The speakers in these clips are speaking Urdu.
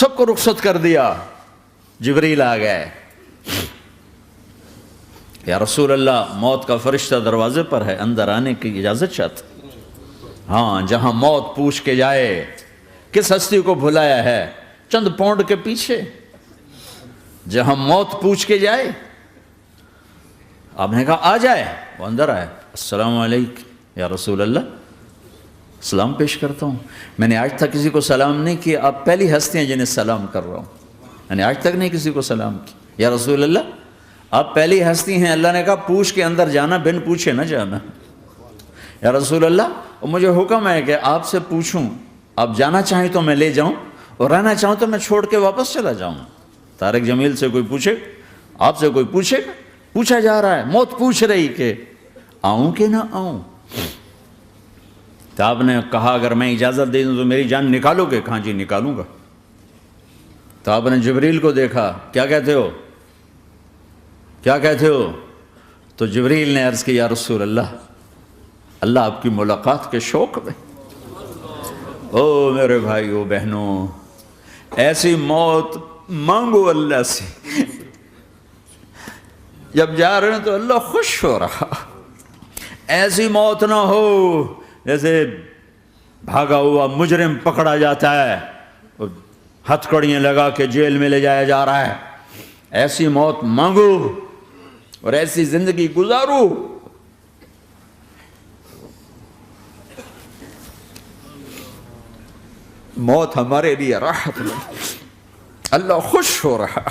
سب کو رخصت کر دیا. جبریل آ گئے. یا رسول اللہ موت کا فرشتہ دروازے پر ہے, اندر آنے کی اجازت چاہتا. ہاں, جہاں موت پوچھ کے جائے کس ہستی کو بھلایا ہے, چند پونڈ کے پیچھے جہاں موت پوچھ کے جائے. آپ نے کہا آ جائے, وہ اندر آئے. السلام علیکم یا رسول اللہ, سلام پیش کرتا ہوں. میں نے آج تک کسی کو سلام نہیں کیا, آپ پہلی ہستی ہیں جنہیں سلام کر رہا ہوں. میں نے آج تک نہیں کسی کو سلام کیا. یا رسول اللہ آپ پہلی ہستی ہیں. اللہ نے کہا پوچھ کے اندر جانا, بن پوچھے نہ جانا. یا رسول اللہ مجھے حکم ہے کہ آپ سے پوچھوں, آپ جانا چاہیں تو میں لے جاؤں, اور رہنا چاہوں تو میں چھوڑ کے واپس چلا جاؤں. طارق جمیل سے کوئی پوچھے, آپ سے کوئی پوچھے, پوچھا جا رہا ہے, موت پوچھ رہی کہ آؤں کہ نہ آؤں. تو آپ نے کہا اگر میں اجازت دے دوں تو میری جان نکالو گے؟ کہاں جی نکالوں گا. تو آپ نے جبریل کو دیکھا, کیا کہتے ہو, کیا کہتے ہو؟ تو جبریل نے عرض کی یا رسول اللہ, اللہ آپ کی ملاقات کے شوق میں. او میرے بھائیو بہنوں, ایسی موت مانگو اللہ سے. جب جا رہے ہیں تو اللہ خوش ہو رہا. ایسی موت نہ ہو جیسے بھاگا ہوا مجرم پکڑا جاتا ہے, ہتھ کڑیاں لگا کے جیل میں لے جایا جا رہا ہے. ایسی موت مانگو اور ایسی زندگی گزارو. موت ہمارے لیے راحت ہے, اللہ خوش ہو رہا.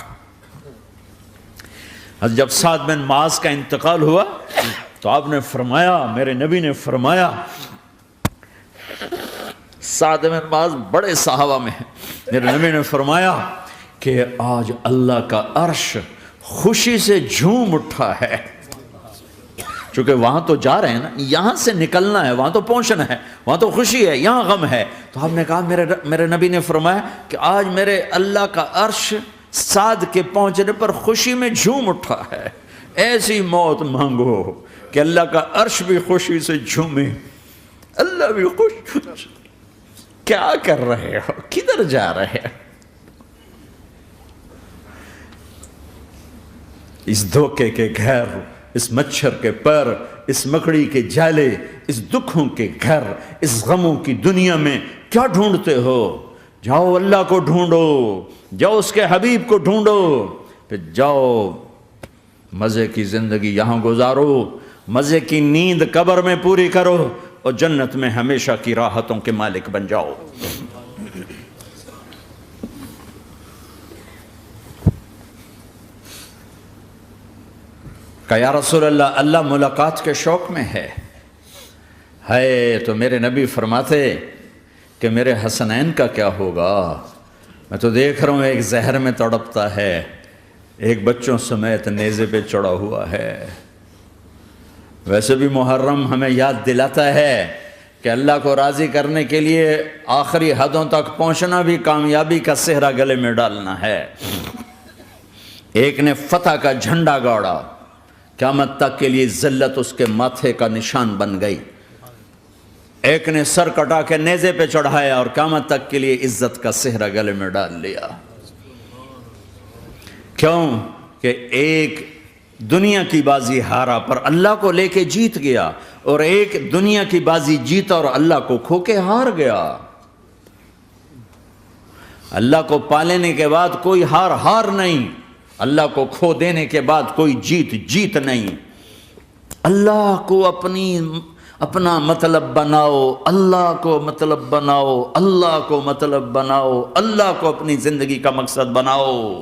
جب سعد بن معاذ کا انتقال ہوا تو آپ نے فرمایا, میرے نبی نے فرمایا, سعد بن معاذ بڑے صحابہ میں ہیں, میرے نبی نے فرمایا کہ آج اللہ کا عرش خوشی سے جھوم اٹھا ہے. چونکہ وہاں تو جا رہے ہیں نا, یہاں سے نکلنا ہے, وہاں تو پہنچنا ہے, وہاں تو خوشی ہے, یہاں غم ہے. تو آپ نے کہا, میرے نبی نے فرمایا کہ آج میرے اللہ کا عرش سعد کے پہنچنے پر خوشی میں جھوم اٹھا ہے. ایسی موت مانگو کہ اللہ کا عرش بھی خوشی سے جھومے, اللہ بھی خوش. کیا کر رہے ہو, کدھر جا رہے ہو؟ اس دھوکے کے گھر, اس مچھر کے پر, اس مکڑی کے جالے, اس دکھوں کے گھر, اس غموں کی دنیا میں کیا ڈھونڈتے ہو؟ جاؤ اللہ کو ڈھونڈو, جاؤ اس کے حبیب کو ڈھونڈو, پھر جاؤ مزے کی زندگی یہاں گزارو, مزے کی نیند قبر میں پوری کرو, اور جنت میں ہمیشہ کی راحتوں کے مالک بن جاؤ. کہ یا رسول اللہ, اللہ ملاقات کے شوق میں ہے. تو میرے نبی فرماتے کہ میرے حسنین کا کیا ہوگا؟ میں تو دیکھ رہا ہوں ایک زہر میں تڑپتا ہے, ایک بچوں سمیت نیزے پہ چڑھا ہوا ہے. ویسے بھی محرم ہمیں یاد دلاتا ہے کہ اللہ کو راضی کرنے کے لیے آخری حدوں تک پہنچنا بھی کامیابی کا صحرا گلے میں ڈالنا ہے. ایک نے فتح کا جھنڈا گاڑا, قیامت تک کے لیے ذلت اس کے ماتھے کا نشان بن گئی. ایک نے سر کٹا کے نیزے پہ چڑھایا اور قیامت تک کے لیے عزت کا صحرا گلے میں ڈال لیا. کیوں کہ ایک دنیا کی بازی ہارا پر اللہ کو لے کے جیت گیا, اور ایک دنیا کی بازی جیتا اور اللہ کو کھو کے ہار گیا. اللہ کو پالینے کے بعد کوئی ہار نہیں, اللہ کو کھو دینے کے بعد کوئی جیت نہیں. اللہ کو اپنا مطلب بناؤ, اللہ کو مطلب بناؤ, اللہ کو مطلب بناؤ, اللہ کو اپنی زندگی کا مقصد بناؤ.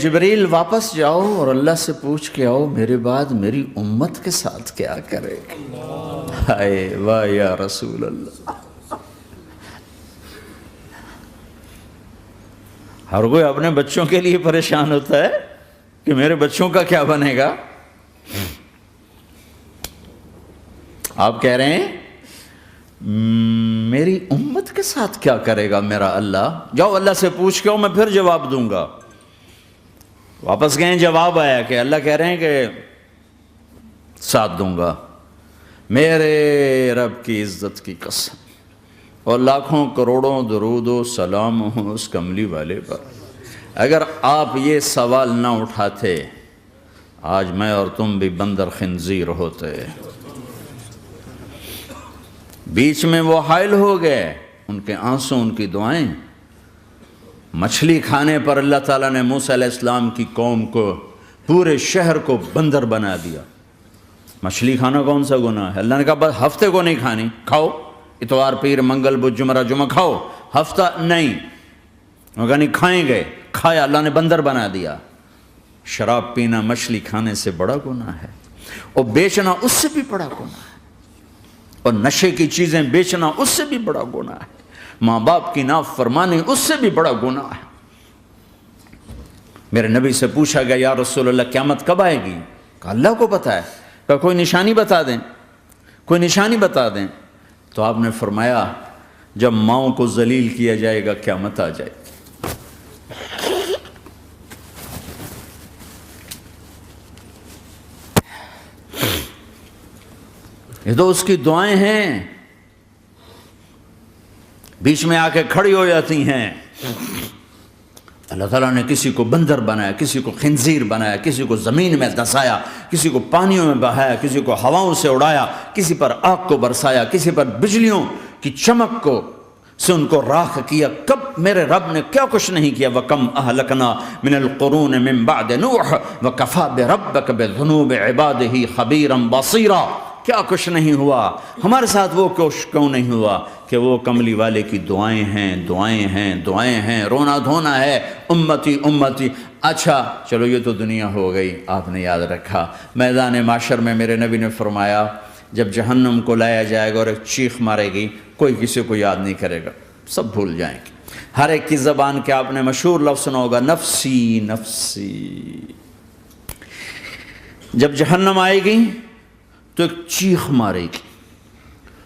جبریل واپس جاؤ اور اللہ سے پوچھ کے آؤ میرے بعد میری امت کے ساتھ کیا کرے. واہ یا رسول اللہ. ہر کوئی اپنے بچوں کے لیے پریشان ہوتا ہے کہ میرے بچوں کا کیا بنے گا. آپ کہہ رہے ہیں میری امت کے ساتھ کیا کرے گا میرا اللہ. جاؤ اللہ سے پوچھ کے آؤ, میں پھر جواب دوں گا. واپس گئے, جواب آیا کہ اللہ کہہ رہے ہیں کہ ساتھ دوں گا. میرے رب کی عزت کی قسم, اور لاکھوں کروڑوں درود و سلام ہوں اس کملی والے پر۔ اگر آپ یہ سوال نہ اٹھاتے آج میں اور تم بھی بندر خنزیر ہوتے۔ بیچ میں وہ حائل ہو گئے، ان کے آنسوں، ان کی دعائیں۔ مچھلی کھانے پر اللہ تعالیٰ نے موسیٰ علیہ السلام کی قوم کو، پورے شہر کو بندر بنا دیا۔ مچھلی کھانا کون سا گناہ ہے؟ اللہ نے کہا بس ہفتے کو نہیں کھانی، کھاؤ اتوار پیر منگل بدھ جمعہ جمعہ کھاؤ، ہفتہ نہیں۔ وہ کہا نہیں، کھائیں گے، کھایا، اللہ نے بندر بنا دیا۔ شراب پینا مچھلی کھانے سے بڑا گناہ ہے، اور بیچنا اس سے بھی بڑا گناہ ہے، اور نشے کی چیزیں بیچنا اس سے بھی بڑا گناہ ہے، ماں باپ کی نافرمانی اس سے بھی بڑا گناہ ہے۔ میرے نبی سے پوچھا گیا یا رسول اللہ قیامت کب آئے گی؟ کہا اللہ کو پتہ ہے۔ کہا کوئی نشانی بتا دیں، کوئی نشانی بتا دیں۔ تو آپ نے فرمایا جب ماؤں کو ذلیل کیا جائے گا قیامت آ جائے گی۔ یہ تو اس کی دعائیں ہیں، بیچ میں آ کے کھڑی ہو جاتی ہیں۔ اللہ تعالیٰ نے کسی کو بندر بنایا، کسی کو خنزیر بنایا، کسی کو زمین میں دھسایا، کسی کو پانیوں میں بہایا، کسی کو ہواؤں سے اڑایا، کسی پر آگ کو برسایا، کسی پر بجلیوں کی چمک کو سے ان کو راکھ کیا۔ کب میرے رب نے کیا کچھ نہیں کیا۔ وَكَمْ أَهْلَكْنَا مِنَ الْقُرُونِ مِنْ بَعْدِ نُوحٍ وَكَفَى بِرَبِّكَ بِذُنُوبِ عِبَادِهِ خَبِيرًا بَصِيرًا۔ کیا کچھ نہیں ہوا ہمارے ساتھ، وہ کیوں نہیں ہوا کہ وہ کملی والے کی دعائیں ہیں، دعائیں ہیں، دعائیں ہیں، رونا دھونا ہے، امتی امتی۔ اچھا چلو یہ تو دنیا ہو گئی، آپ نے یاد رکھا میدان معاشر میں میرے نبی نے فرمایا جب جہنم کو لایا جائے گا اور ایک چیخ مارے گی، کوئی کسی کو یاد نہیں کرے گا، سب بھول جائیں گے۔ ہر ایک کی زبان کے آپ نے مشہور لفظ سنا ہوگا نفسی نفسی۔ جب جہنم آئے گی تو ایک چیخ مارے گی،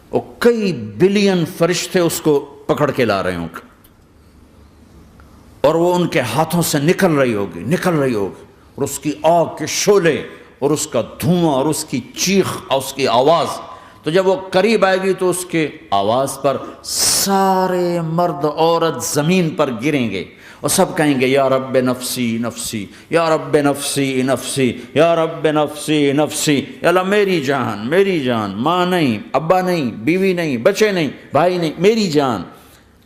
اور کئی بلین فرشتے اس کو پکڑ کے لا رہے ہوں گے، اور وہ ان کے ہاتھوں سے نکل رہی ہوگی، اور اس کی آگ کے شعلے اور اس کا دھواں اور اس کی چیخ اور اس کی آواز۔ تو جب وہ قریب آئے گی تو اس کے آواز پر سارے مرد عورت زمین پر گریں گے، اور سب کہیں گے یا رب نفسی نفسی، یا رب نفسی نفسی، یا رب نفسی نفسی۔ یا اللہ میری جان، میری جان، ماں نہیں، ابا نہیں، بیوی نہیں، بچے نہیں، بھائی نہیں، میری جان۔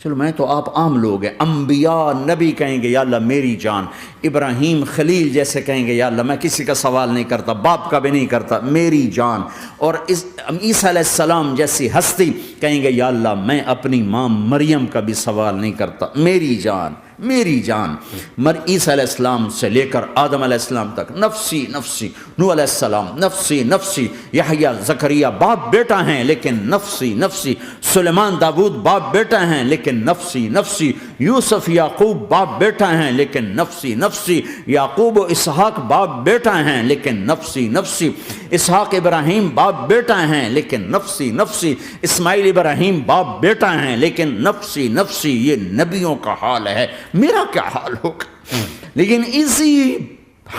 چلو میں تو آپ عام لوگ ہیں، انبیاء نبی کہیں گے یا اللہ میری جان، ابراہیم خلیل جیسے کہیں گے یا اللہ میں کسی کا سوال نہیں کرتا، باپ کا بھی نہیں کرتا، میری جان۔ اور عیسیٰ علیہ السلام جیسی ہستی کہیں گے یا اللہ میں اپنی ماں مریم کا بھی سوال نہیں کرتا، میری جان، میری جان۔ عیسیٰ علیہ السلام سے لے کر آدم علیہ السلام تک نفسی نفسی، نوح علیہ السلام نفسی نفسی، یحییٰ زکریا باپ بیٹا ہیں لیکن نفسی نفسی، سلیمان داؤد باپ بیٹا ہیں لیکن نفسی نفسی، یوسف یعقوب باپ بیٹا ہیں لیکن نفسی نفسی، یعقوب و اسحاق باپ بیٹا ہیں لیکن نفسی نفسی، اسحاق ابراہیم باپ بیٹا ہیں لیکن نفسی نفسی، اسماعیل ابراہیم باپ بیٹا ہیں لیکن نفسی نفسی۔ یہ نبیوں کا حال ہے، میرا کیا حال ہوگا؟ لیکن اسی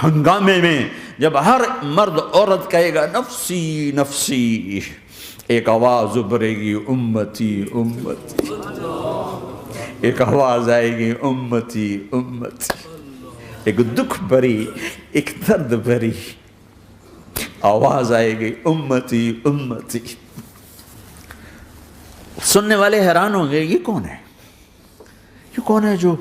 ہنگامے میں جب ہر مرد عورت کہے گا نفسی نفسی، ایک آواز ابھرے گی امتی امتی، ایک آواز آئے گی امتی امتی، ایک دکھ بھری، ایک درد بھری آواز آئے گی امتی امتی۔ سننے والے حیران ہوں گے یہ کون ہے، یہ کون ہے جو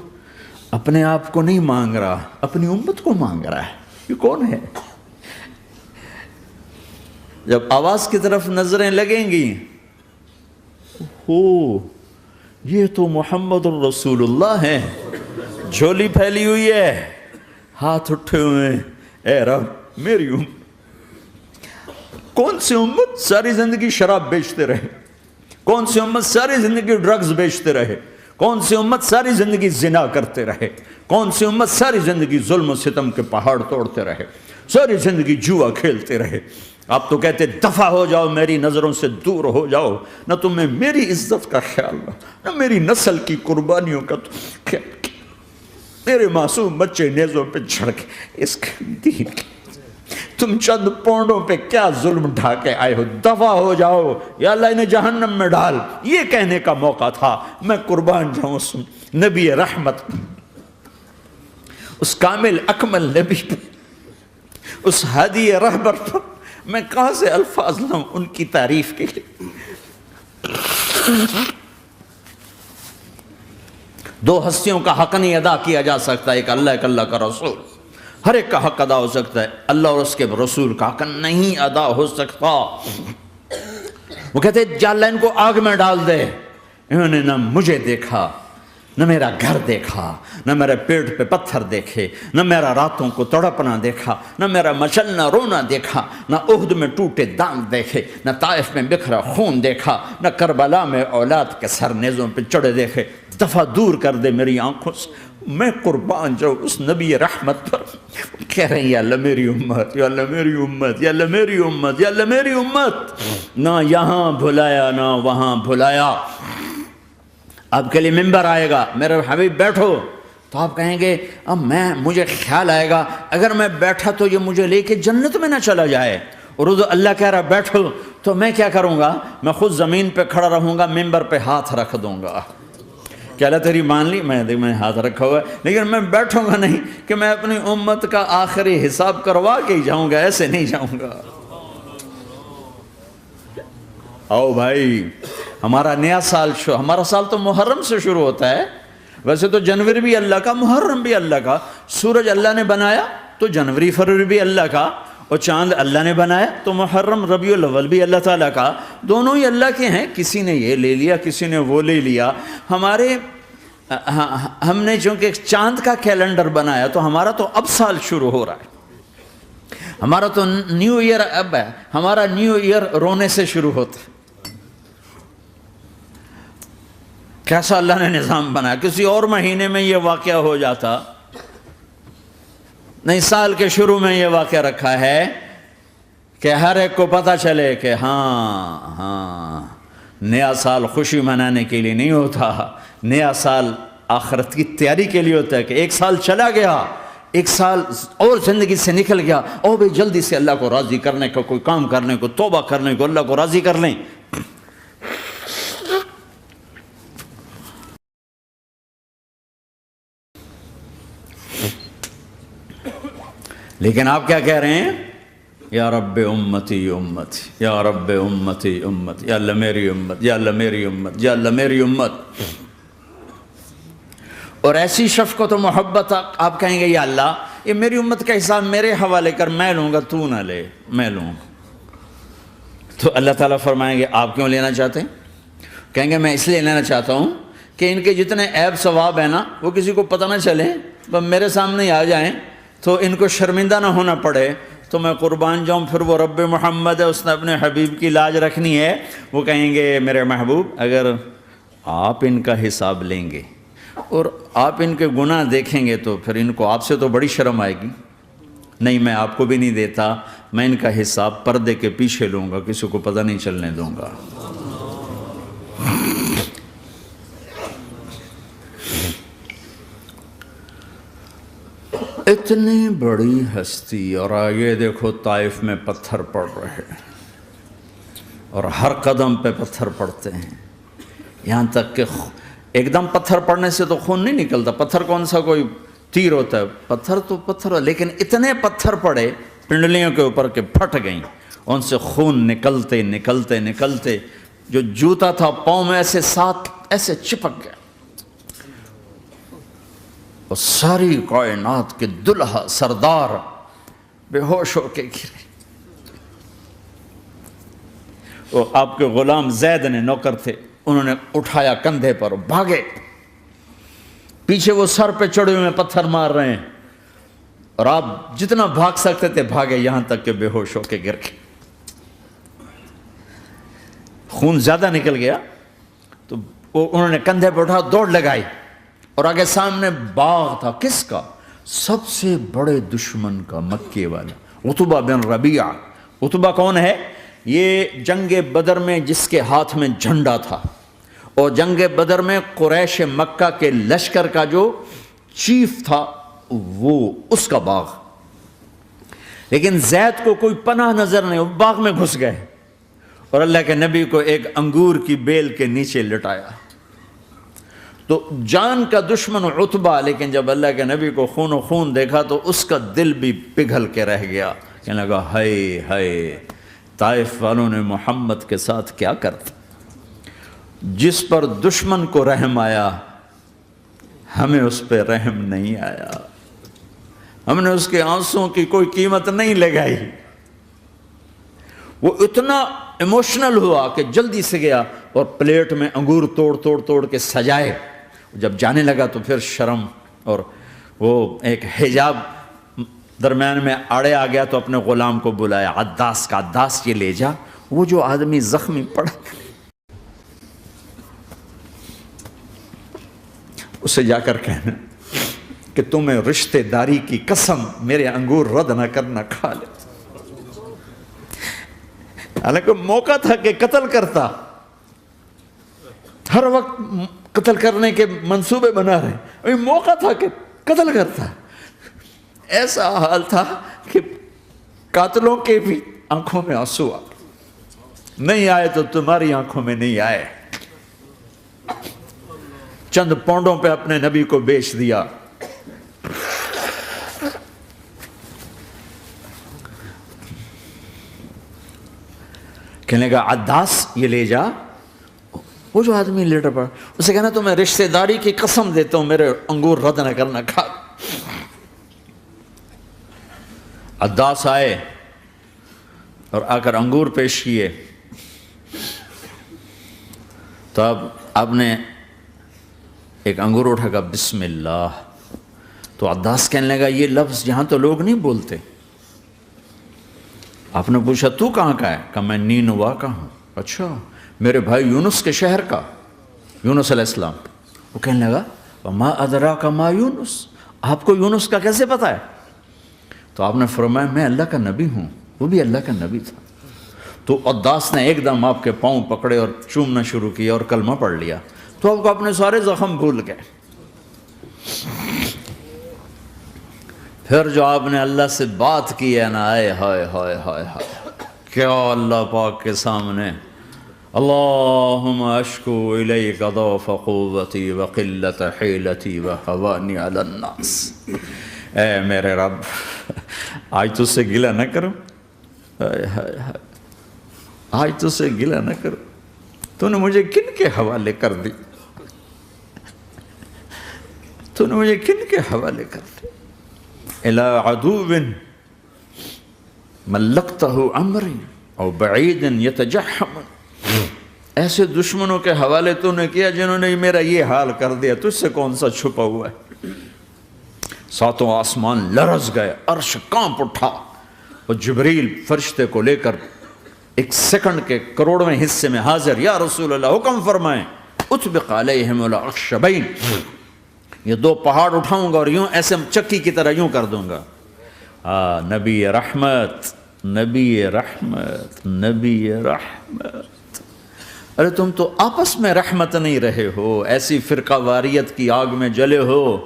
اپنے آپ کو نہیں مانگ رہا، اپنی امت کو مانگ رہا ہے، یہ کون ہے؟ جب آواز کی طرف نظریں لگیں گی، ہو یہ تو محمد الرسول اللہ ہے، جھولی پھیلی ہوئی ہے، ہاتھ اٹھے ہوئے، اے رب میری امت۔ کون سی امت ساری زندگی شراب بیچتے رہے، کون سی امت ساری زندگی ڈرگز بیچتے رہے، کون سی امت ساری زندگی زنا کرتے رہے، کون سی امت ساری زندگی ظلم و ستم کے پہاڑ توڑتے رہے، ساری زندگی جوا کھیلتے رہے۔ آپ تو کہتے دفع ہو جاؤ، میری نظروں سے دور ہو جاؤ، نہ تمہیں میری عزت کا خیال نہ میری نسل کی قربانیوں کا خیال، میرے معصوم بچے نیزوں پہ چڑھ کے اس کے دین کے تم چند پونڈوں پہ کیا ظلم ڈھا کے آئے ہو، دفع ہو جاؤ یا اللہ انہیں جہنم میں ڈال، یہ کہنے کا موقع تھا۔ میں قربان جاؤں اس نبی رحمت، اس کامل اکمل نبی پر، اس ہادی رہبر پر میں کہاں سے الفاظ لاؤں ان کی تعریف کے لیے۔ دو ہستیوں کا حق نہیں ادا کیا جا سکتا، ایک اللہ، ایک اللہ کا رسول۔ ہر ایک کا حق ادا ہو سکتا ہے، اللہ اور اس کے رسول کا حق نہیں ادا ہو سکتا۔ وہ کہتے جا اللہ ان کو آگ میں ڈال دے، انہوں نے نہ مجھے دیکھا، نہ میرا گھر دیکھا، نہ میرے پیٹ پہ پتھر دیکھے، نہ میرا راتوں کو تڑپنا دیکھا، نہ میرا مچلنا رونا دیکھا، نہ احد میں ٹوٹے دانت دیکھے، نہ طائف میں بکھرا خون دیکھا، نہ کربلا میں اولاد کے سر نیزوں پہ چڑھے دیکھے۔ دفعہ دور کر دے میری آنکھوں سے۔ میں قربان جاؤں اس نبی رحمت پر، کہہ رہے ہیں یا اللہ میری امت، یا اللہ میری امت، یا اللہ میری امت، یا اللہ میری امت۔ نہ یہاں بھلایا نہ وہاں بھلایا۔ آپ کے لیے ممبر آئے گا، میرے حبیب بیٹھو، تو آپ کہیں گے اب مجھے خیال آئے گا اگر میں بیٹھا تو یہ مجھے لے کے جنت میں نہ چلا جائے، اور اللہ کہہ رہا بیٹھو تو میں کیا کروں گا؟ میں خود زمین پہ کھڑا رہوں گا، ممبر پہ ہاتھ رکھ دوں گا کہ اللہ تیری مان لی، میں ہاتھ رکھا ہوا ہے، لیکن میں بیٹھوں گا نہیں کہ میں اپنی امت کا آخری حساب کروا کے ہی جاؤں گا، ایسے نہیں جاؤں گا۔ آؤ بھائی، ہمارا نیا سال ہمارا سال تو محرم سے شروع ہوتا ہے، ویسے تو جنوری بھی اللہ کا، محرم بھی اللہ کا، سورج اللہ نے بنایا تو جنوری فروری بھی اللہ کا، اور چاند اللہ نے بنایا تو محرم ربیع الاول بھی اللہ تعالیٰ کا، دونوں ہی اللہ کے ہیں۔ کسی نے یہ لے لیا، کسی نے وہ لے لیا۔ ہم نے چونکہ چاند کا کیلنڈر بنایا تو ہمارا تو اب سال شروع ہو رہا ہے، ہمارا تو نیو ایئر اب ہے، ہمارا نیو ایئر رونے سے شروع ہوتا ہے۔ کیسا اللہ نے نظام بنایا، کسی اور مہینے میں یہ واقعہ ہو جاتا، نہیں سال کے شروع میں یہ واقعہ رکھا ہے کہ ہر ایک کو پتہ چلے کہ ہاں نیا سال خوشی منانے کے لیے نہیں ہوتا، نیا سال آخرت کی تیاری کے لیے ہوتا ہے کہ ایک سال چلا گیا، ایک سال اور زندگی سے نکل گیا، او بھئی جلدی سے اللہ کو راضی کرنے کا کوئی کام کرنے کو، توبہ کرنے کو، اللہ کو راضی کر لیں۔ لیکن آپ کیا کہہ رہے ہیں؟ یا رب امتی امتی، یا رب امتی امتی، یا اللہ میری امت، یا اللہ میری امت، یا اللہ میری امت۔ اور ایسی شفقت و محبت آپ کہیں گے یا اللہ یہ میری امت کا حساب میرے حوالے کر، میں لوں گا، تو نہ لے، میں لوں گا۔ تو اللہ تعالیٰ فرمائیں گے آپ کیوں لینا چاہتے ہیں؟ کہیں گے میں اس لیے لینا چاہتا ہوں کہ ان کے جتنے عیب ثواب ہیں نا وہ کسی کو پتہ نہ چلے، بس میرے سامنے آ جائیں تو ان کو شرمندہ نہ ہونا پڑے، تو میں قربان جاؤں۔ پھر وہ رب محمد ہے، اس نے اپنے حبیب کی لاج رکھنی ہے، وہ کہیں گے میرے محبوب اگر آپ ان کا حساب لیں گے اور آپ ان کے گناہ دیکھیں گے تو پھر ان کو آپ سے تو بڑی شرم آئے گی، نہیں میں آپ کو بھی نہیں دیتا، میں ان کا حساب پردے کے پیچھے لوں گا، کسی کو پتہ نہیں چلنے دوں گا۔ اتنی بڑی ہستی، اور آگے دیکھو طائف میں پتھر پڑ رہے ہیں اور ہر قدم پہ پتھر پڑتے ہیں، یہاں تک کہ ایک دم پتھر پڑنے سے تو خون نہیں نکلتا، پتھر کون سا کوئی تیر ہوتا ہے، پتھر تو پتھر، لیکن اتنے پتھر پڑے پنڈلیوں کے اوپر کہ پھٹ گئیں، ان سے خون نکلتے نکلتے نکلتے جو جوتا تھا پاؤں میں ایسے ساتھ ایسے چپک گیا، اور ساری کائنات کے دلہا سردار بے ہوش ہو کے گرے۔ وہ آپ کے غلام زید نے نوکر تھے، انہوں نے اٹھایا کندھے پر، بھاگے، پیچھے وہ سر پہ چڑھے ہوئے پتھر مار رہے ہیں، اور آپ جتنا بھاگ سکتے تھے بھاگے، یہاں تک کہ بے ہوش ہو کے گر گئے۔ خون زیادہ نکل گیا تو انہوں نے کندھے پہ اٹھا دوڑ لگائی، اور آگے سامنے باغ تھا، کس کا؟ سب سے بڑے دشمن کا، مکے والا عتبہ بن ربیعہ۔ عتبہ کون ہے؟ یہ جنگ بدر میں جس کے ہاتھ میں جھنڈا تھا، اور جنگ بدر میں قریش مکہ کے لشکر کا جو چیف تھا وہ، اس کا باغ۔ لیکن زید کو کوئی پناہ نظر نہیں، وہ باغ میں گھس گئے اور اللہ کے نبی کو ایک انگور کی بیل کے نیچے لٹایا۔ تو جان کا دشمن عتبہ، لیکن جب اللہ کے نبی کو خون و خون دیکھا تو اس کا دل بھی پگھل کے رہ گیا، کہنے لگا ہائے ہائے، طائف والوں نے محمد کے ساتھ کیا کرتا۔ جس پر دشمن کو رحم آیا ہمیں اس پہ رحم نہیں آیا، ہم نے اس کے آنسوں کی کوئی قیمت نہیں لگائی۔ وہ اتنا ایموشنل ہوا کہ جلدی سے گیا اور پلیٹ میں انگور توڑ کے سجائے۔ جب جانے لگا تو پھر شرم اور وہ ایک حجاب درمیان میں آڑے آ گیا، تو اپنے غلام کو بلایا، عداس کا، عداس یہ لے جا وہ جو آدمی زخمی پڑا اسے جا کر کہنا کہ تمہیں رشتہ داری کی قسم میرے انگور رد نہ کرنا، کھا لے۔ حالانکہ موقع تھا کہ قتل کرتا، ہر وقت قتل کرنے کے منصوبے بنا رہے، ابھی موقع تھا کہ قتل کرتا۔ ایسا حال تھا کہ قاتلوں کے بھی آنکھوں میں آنسو آ نہیں آئے تو تمہاری آنکھوں میں نہیں آئے۔ چند پونڈوں پہ اپنے نبی کو بیچ دیا۔ کہنے کا عداس یہ لے جا، وہ جو آدمی لیٹر پڑا، اسے کہنا تو میں رشتہ داری کی قسم دیتا ہوں میرے انگور رد نہ کرنا، کھا۔ عداس آئے اور آ کر انگور پیش کیے، تو اب آپ نے ایک انگور اٹھا کر بسم اللہ، تو عداس کہنے لگا یہ لفظ یہاں تو لوگ نہیں بولتے۔ آپ نے پوچھا تو کہاں کا ہے؟ کہا میں نینوا کا ہوں۔ اچھا، میرے بھائی یونس کے شہر کا، یونس علیہ السلام۔ وہ کہنے لگا وما ادراک ما یونس، آپ کو یونس کا کیسے پتا ہے؟ تو آپ نے فرمایا میں اللہ کا نبی ہوں، وہ بھی اللہ کا نبی تھا۔ تو عداس نے ایک دم آپ کے پاؤں پکڑے اور چومنا شروع کیا اور کلمہ پڑھ لیا، تو آپ کو اپنے سارے زخم بھول گئے۔ پھر جو آپ نے اللہ سے بات کی ہے نا، آئے ہائے ہائے ہائے ہائے، کیا اللہ پاک کے سامنے اللہم اشکو الیک ضعف قوتی وقلت حیلتی وہوانی علی الناس، اے میرے رب آج تجھ سے گلہ نہ کروں، آج تجھ سے گلہ نہ کروں، تو نے مجھے کن کے حوالے کر دی، تو نے مجھے کن کے حوالے کر دی، الی عدو ملکتہ امری او بعید یتجحم، ایسے دشمنوں کے حوالے تو نے کیا جنہوں نے میرا یہ حال کر دیا، تجھ سے کون سا چھپا ہوا ہے۔ ساتوں آسمان لرز گئے، عرش کانپ اٹھا، اور جبریل فرشتے کو لے کر ایک سیکنڈ کے کروڑویں حصے میں حاضر، یا رسول اللہ حکم فرمائیں اطبق علیہم الاخشبین، یہ دو پہاڑ اٹھاؤں گا اور یوں ایسے چکی کی طرح یوں کر دوں گا۔ نبی رحمت، نبی رحمت، نبی رحمت۔ ارے تم تو آپس میں رحمت نہیں رہے ہو، ایسی فرقہ واریت کی آگ میں جلے ہو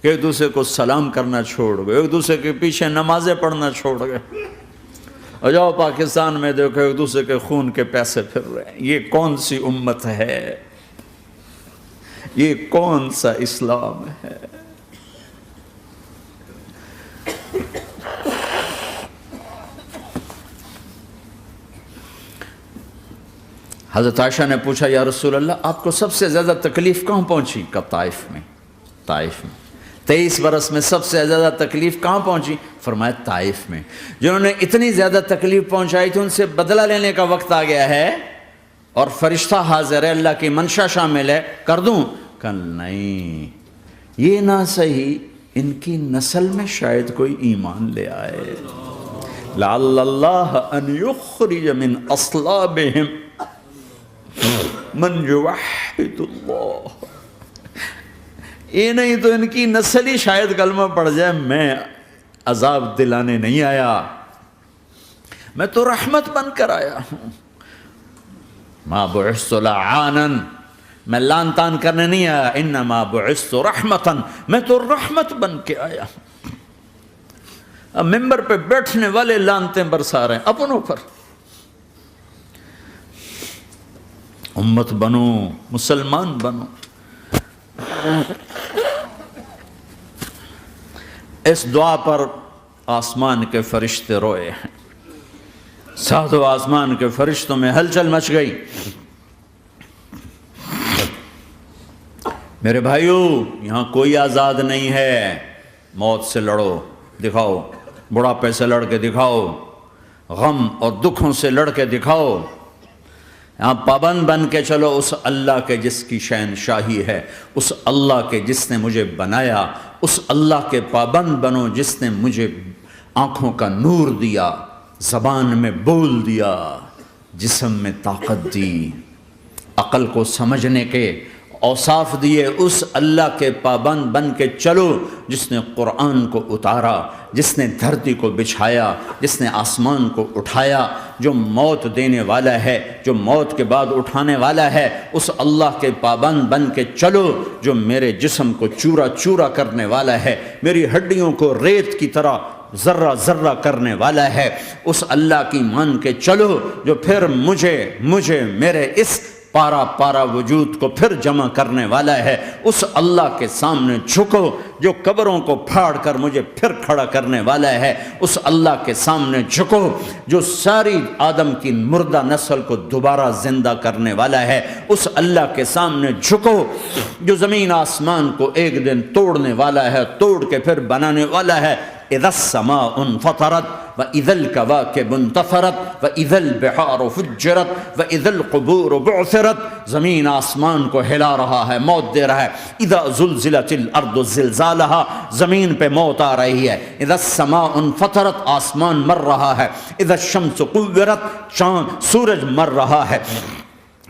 کہ ایک دوسرے کو سلام کرنا چھوڑ گئے، ایک دوسرے کے پیچھے نمازیں پڑھنا چھوڑ گئے، اور جاؤ پاکستان میں دیکھو ایک دوسرے کے خون کے پیسے پھر رہے ہیں۔ یہ کون سی امت ہے؟ یہ کون سا اسلام ہے؟ حضرت عائشہ نے پوچھا یا رسول اللہ آپ کو سب سے زیادہ تکلیف کہاں پہنچی؟ کب؟ طائف میں۔ طائف میں 23 برس میں سب سے زیادہ تکلیف کہاں پہنچی؟ فرمایا طائف میں۔ جنہوں نے اتنی زیادہ تکلیف پہنچائی تھی ان سے بدلہ لینے کا وقت آ گیا ہے، اور فرشتہ حاضر ہے، اللہ کی منشا شامل ہے، کر دوں؟ کہ نہیں، یہ نہ صحیح، ان کی نسل میں شاید کوئی ایمان لے آئے، لعل اللہ ان یخرج من اصلابہم من یوحد اللہ، یہ نہیں تو ان کی نسل ہی شاید کلمہ پڑھ جائے۔ میں عذاب دلانے نہیں آیا، میں تو رحمت بن کر آیا ہوں۔ ما بعثت لعانا، میں لان تان کرنے نہیں آیا، انما بعثت رحمتا، میں تو رحمت بن کے آیا ہوں۔ اب ممبر پہ بیٹھنے والے لانتیں برسا رہے ہیں اپنوں پر. امت بنو، مسلمان بنو. اس دعا پر آسمان کے فرشتے روئے ہیں. ساتوں آسمان کے فرشتوں میں ہلچل مچ گئی. میرے بھائیو، یہاں کوئی آزاد نہیں ہے. موت سے لڑو، دکھاؤ. بڑھاپے سے لڑ کے دکھاؤ. غم اور دکھوں سے لڑ کے دکھاؤ. یہاں پابند بن کے چلو اس اللہ کے جس کی شہنشاہی ہے، اس اللہ کے جس نے مجھے بنایا. اس اللہ کے پابند بنو جس نے مجھے آنکھوں کا نور دیا، زبان میں بول دیا، جسم میں طاقت دی، عقل کو سمجھنے کے اوصاف دیے. اس اللہ کے پابند بن کے چلو جس نے قرآن کو اتارا، جس نے دھرتی کو بچھایا، جس نے آسمان کو اٹھایا، جو موت دینے والا ہے، جو موت کے بعد اٹھانے والا ہے. اس اللہ کے پابند بن کے چلو جو میرے جسم کو چورا چورا کرنے والا ہے، میری ہڈیوں کو ریت کی طرح ذرہ ذرہ کرنے والا ہے. اس اللہ کی مان کے چلو جو پھر مجھے میرے اس پارا پارا وجود کو پھر جمع کرنے والا ہے. اس اللہ کے سامنے جھکو جو قبروں کو پھاڑ کر مجھے پھر کھڑا کرنے والا ہے. اس اللہ کے سامنے جھکو جو ساری آدم کی مردہ نسل کو دوبارہ زندہ کرنے والا ہے. اس اللہ کے سامنے جھکو جو زمین آسمان کو ایک دن توڑنے والا ہے، توڑ کے پھر بنانے والا ہے. اذا السماء انفطرت وإذا الكواكب انتثرت وإذا البحار فجرت وإذا القبور بعثرت. زمین آسمان کو ہلا رہا ہے، موت دے رہا ہے. اذا زلزلت الارض زلزالها، زمین پہ موت آ رہی ہے. اذا السماء انفطرت، آسمان مر رہا ہے. اذا الشمس قورت، چاند سورج مر رہا ہے.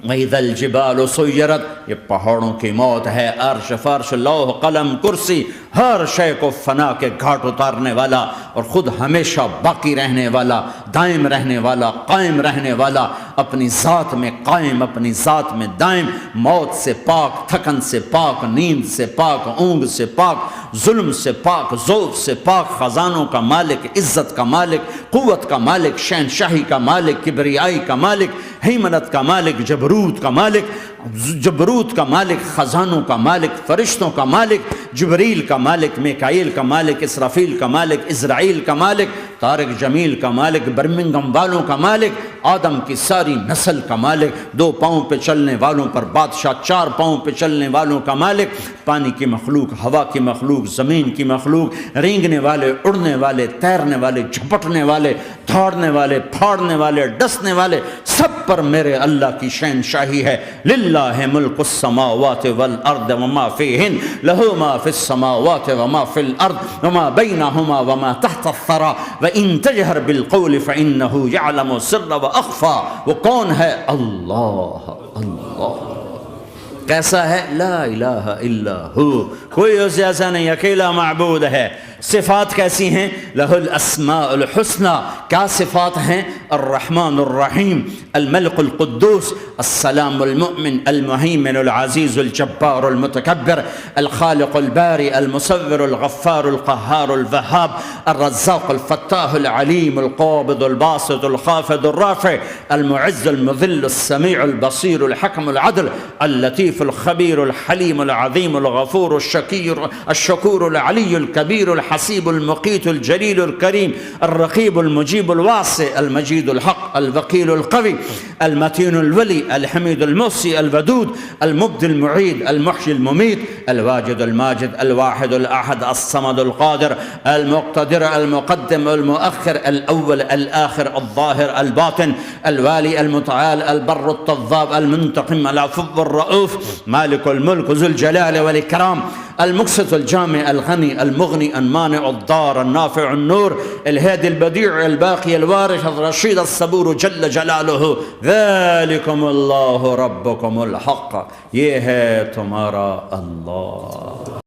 وَإِذَا الْجِبَالُ سُيِّرَتْ، یہ پہاڑوں کی موت ہے. عرش فرش لوح قلم کرسی ہر شے کو فنا کے گھاٹ اتارنے والا اور خود ہمیشہ باقی رہنے والا، دائم رہنے والا، قائم رہنے والا، اپنی ذات میں قائم، اپنی ذات میں دائم، موت سے پاک، تھکن سے پاک، نیند سے پاک، اونگ سے پاک، ظلم سے پاک، ذوق سے پاک، خزانوں کا مالک، عزت کا مالک، قوت کا مالک، شہنشاہی کا مالک، کبریائی کا مالک، ہیمنت کا مالک، جبروت کا مالک، خزانوں کا مالک، فرشتوں کا مالک، جبریل کا مالک، میکائیل کا مالک، اسرافیل کا مالک، اسرائیل کا مالک، طارق جمیل کا مالک، برمنگم والوں کا مالک، آدم کی ساری نسل کا مالک، 2 پاؤں پہ چلنے والوں پر بادشاہ، 4 پاؤں پہ چلنے والوں کا مالک، پانی کی مخلوق، ہوا کی مخلوق، زمین کی مخلوق، رینگنے والے، اڑنے والے، تیرنے والے، جھپٹنے والے، دھاڑنے والے، پھاڑنے والے، ڈسنے والے، سب پر میرے اللہ کی شہنشاہی ہے. للہ ملک السماوات والارض وما فیہن، لہو ما فی السماوات وما فی الارض وما بینہما وما تحت الثری وان تجہر بالقول فانہ یعلم السر واخفی. وہ کون ہے؟ اللہ. اللہ کیسا ہے؟ لا الہ الا ہو، کوئی اسے ایسا نہیں، اکیلا معبود ہے. صفات کیسی ہیں؟ لہ الاسماء الحسنى. کیا صفات ہیں؟ الرحمن الرحیم، الملک القدوس، السلام المؤمن، المہیمن العزیز الجبار المتکبر، الخالق الباری المصور الغفار القہار الوہاب، الرزاق الفتاح العلیم القابض الباسط الخافض الرافع، المعز المذل السمیع البصیر الحکم العدل، اللطیف الخبیر الحلیم العظیم الغفور الشکور العلی الکبیر الحسیب المقیت الجلیل الکریم، الرقیب المجیب الواسع، المجید الحق، الوکیل القوی، المتین الولی، الحمید المحصی، الودود، المبدی المعید، المحیی الممیت، الواجد الماجد، الواحد الاحد، الصمد القادر، المقتدر، المقدم، المؤخر، الاول، الاخر، الظاهر، الباطن، الوالي، المتعال، البر التضاب، المنتقم، العفو الرؤوف، مالك الملك ذو الجلال والإكرام، المقسط الجامع الغني المغني المانع الضار النافع النور، الهادي البديع الباقي الوارث الرشيد الصبور جل جلاله. ذلكم الله ربكم الحق، یہ ہے تمہارا اللہ.